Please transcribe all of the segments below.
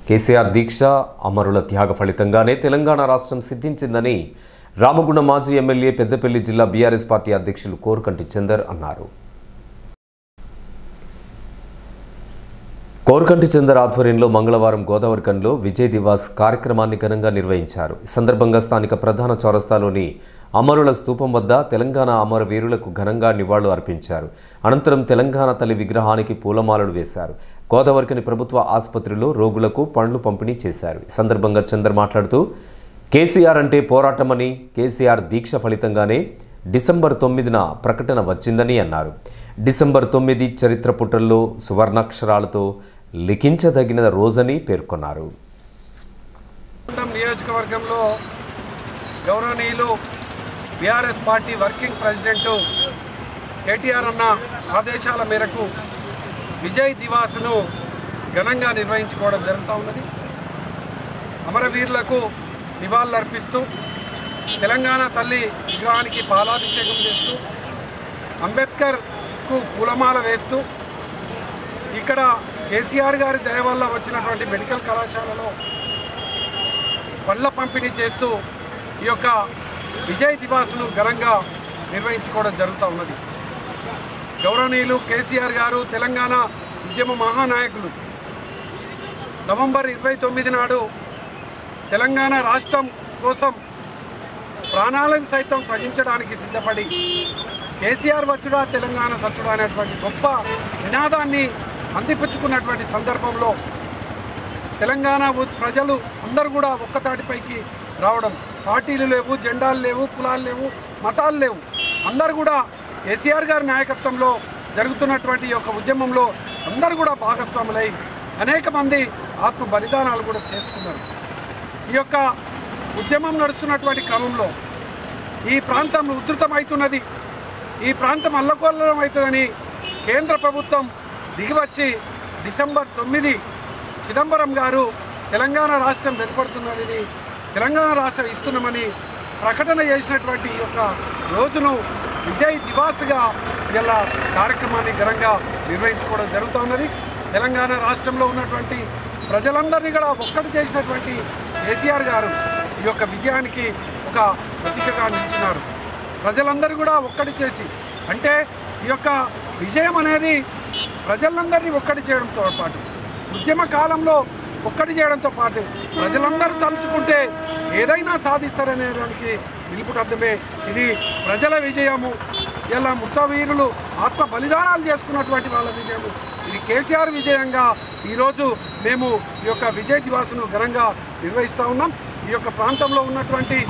కేసీఆర్ దీక్ష అమరుల త్యాగ ఫలితంగానే తెలంగాణ రాష్ట్రం సిద్ధించిందని రామగుండం మాజీ ఎమ్మెల్యే పెద్దపల్లి జిల్లా బీఆర్ఎస్ పార్టీ అధ్యక్షులు కోరుకంటి చందర్ అన్నారు. కోరుకంటి చందర్ ఆధ్వర్యంలో మంగళవారం గోదావరిఖండ్లో విజయ్ దివాస్ కార్యక్రమాన్ని ఘనంగా నిర్వహించారు. ఈ సందర్భంగా స్థానిక ప్రధాన చౌరస్తాలోని అమరుల స్తూపం వద్ద తెలంగాణ అమరవీరులకు ఘనంగా నివాళులు అర్పించారు. అనంతరం తెలంగాణ తల్లి విగ్రహానికి పూలమాలలు వేశారు. గోదావరిఖని ప్రభుత్వ ఆసుపత్రిలో రోగులకు పండ్లు పంపిణీ చేశారు. ఈ సందర్భంగా చందర్ మాట్లాడుతూ కేసీఆర్ అంటే పోరాటమని, కేసీఆర్ దీక్ష ఫలితంగానే డిసెంబర్ 9న ప్రకటన వచ్చిందని అన్నారు. డిసెంబర్ 9 చరిత్ర పుటల్లో సువర్ణాక్షరాలతో లిఖించదగిన రోజని పేర్కొన్నారు. నియోజకవర్గంలో గౌరవనీయులు BRS party working president KTR అన్న ఆదేశాల మేరకు విజయ్ దివాస్ను ఘనంగా నిర్వహించుకోవడం జరుగుతూ ఉన్నది. అమరవీరులకు నివాళులర్పిస్తూ తెలంగాణ తల్లి విగ్రహానికి పాలాభిషేకం చేస్తూ అంబేద్కర్కు పూలమాల వేస్తూ ఇక్కడ కేసీఆర్ గారి దయ వల్ల వచ్చినటువంటి మెడికల్ కళాశాలలో పళ్ళ పంపిణీ చేస్తూ ఈ యొక్క విజయ్ దివాస్ను ఘనంగా నిర్వహించుకోవడం జరుగుతూ ఉన్నది. గౌరవనీయులు కేసీఆర్ గారు తెలంగాణ ఉద్యమ మహానాయకులు నవంబర్ 29 నాడు తెలంగాణ రాష్ట్రం కోసం ప్రాణాలను సైతం త్యజించడానికి సిద్ధపడి కేసీఆర్ వచ్చుడా తెలంగాణ సచ్చుడా అనేటువంటి గొప్ప నినాదాన్ని అందిపుచ్చుకున్నటువంటి సందర్భంలో తెలంగాణ ప్రజలు అందరూ కూడా ఒక్కతాటిపైకి రావడం, పార్టీలు లేవు, జెండాలు లేవు, కులాలు లేవు, మతాలు లేవు, అందరూ కూడా కేసీఆర్ గారి నాయకత్వంలో జరుగుతున్నటువంటి ఈ యొక్క ఉద్యమంలో అందరూ కూడా భాగస్వాములై అనేక మంది ఆత్మ బలిదానాలు కూడా చేసుకున్నారు. ఈ యొక్క ఉద్యమం నడుస్తున్నటువంటి క్రమంలో ఈ ప్రాంతం ఉధృతమవుతున్నది, ఈ ప్రాంతం అల్లకొల్లం అవుతుందని కేంద్ర ప్రభుత్వం దిగివచ్చి డిసెంబర్ 9 చిదంబరం గారు తెలంగాణ రాష్ట్రం ఏర్పడుతున్నది, తెలంగాణ రాష్ట్రం ఇస్తున్నామని ప్రకటన చేసినటువంటి ఈ యొక్క రోజును విజయ్ దివాస్గా ఇలా కార్యక్రమాన్ని ఘనంగా నిర్వహించుకోవడం జరుగుతున్నది. తెలంగాణ రాష్ట్రంలో ఉన్నటువంటి ప్రజలందరినీ కూడా ఒక్కటి చేసినటువంటి కేసీఆర్ గారు ఈ యొక్క విజయానికి ఒక ప్రతీకగా నిలిచినారు. ప్రజలందరూ కూడా ఒక్కటి చేసి, అంటే ఈ యొక్క విజయం అనేది ప్రజలందరినీ ఒక్కటి చేయడంతో పాటు, ఉద్యమ కాలంలో ఒక్కటి చేయడంతో పాటు ప్రజలందరూ తలుచుకుంటే ఏదైనా సాధిస్తారనేదానికి నిలుపుటర్థమే ఇది ప్రజల విజయము. ఇలా మృతవీరులు ఆత్మ బలిదానాలు చేసుకున్నటువంటి వాళ్ళ విజయము, ఇది కేసీఆర్ విజయంగా ఈరోజు మేము ఈ యొక్క విజయ్ దివాస్ను ఘనంగా నిర్వహిస్తూ ఉన్నాం. ఈ యొక్క ప్రాంతంలో ఉన్నటువంటి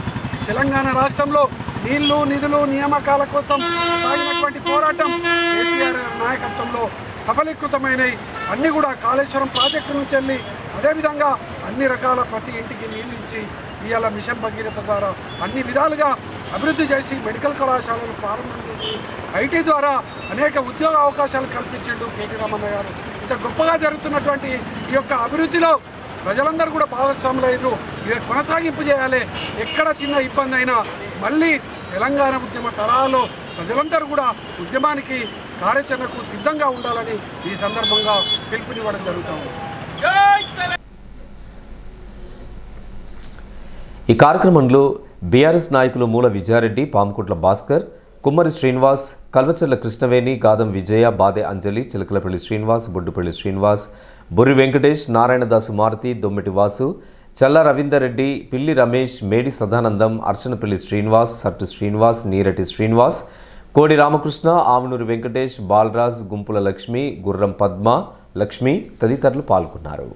తెలంగాణ రాష్ట్రంలో నీళ్లు, నిధులు, నియామకాల కోసం సాగినటువంటి పోరాటం కేసీఆర్ నాయకత్వంలో సఫలీకృతమైనవి. అన్నీ కూడా కాళేశ్వరం ప్రాజెక్టు నుంచి వెళ్ళి అదేవిధంగా అన్ని రకాల ప్రతి ఇంటికి నీళ్ళు ఇచ్చి ఇవాళ మిషన్ భగీరథ ద్వారా అన్ని విధాలుగా అభివృద్ధి చేసి మెడికల్ కళాశాలను ప్రారంభం చేసి ఐటీ ద్వారా అనేక ఉద్యోగ అవకాశాలు కల్పించిండు కేటీ రామన్న గారు. ఇంత గొప్పగా జరుగుతున్నటువంటి ఈ యొక్క అభివృద్ధిలో ప్రజలందరూ కూడా భాగస్వాములయ్యారు. ఇది కొనసాగింపు చేయాలి. ఎక్కడ చిన్న ఇబ్బంది అయినా మళ్ళీ తెలంగాణ ఉద్యమ తరాల్లో ప్రజలందరూ కూడా ఉద్యమానికి కార్యాచరణకు సిద్ధంగా ఉండాలని ఈ సందర్భంగా పిలుపునివ్వడం జరుగుతుంది. ఈ కార్యక్రమంలో బీఆర్ఎస్ నాయకులు మూల విజయారెడ్డి, పాముకుట్ల భాస్కర్, కుమ్మరి శ్రీనివాస్, కల్వచర్ల కృష్ణవేణి, గాదం విజయ, బాదే అంజలి, చిలకలపల్లి శ్రీనివాస్, బొడ్డుపల్లి శ్రీనివాస్, బుర్రి వెంకటేష్, నారాయణదాసు మారుతి, దొమ్మిటి వాసు, చల్ల రవీందర్ రెడ్డి, పిల్లి రమేష్, మేడి సదానందం, అర్చనపల్లి శ్రీనివాస్, సట్టు శ్రీనివాస్, నీరటి శ్రీనివాస్, కోడి రామకృష్ణ, ఆవునూరి వెంకటేష్, బాలరాజ్, గుంపుల లక్ష్మి, గుర్రం పద్మ లక్ష్మి తదితరులు పాల్గొన్నారు.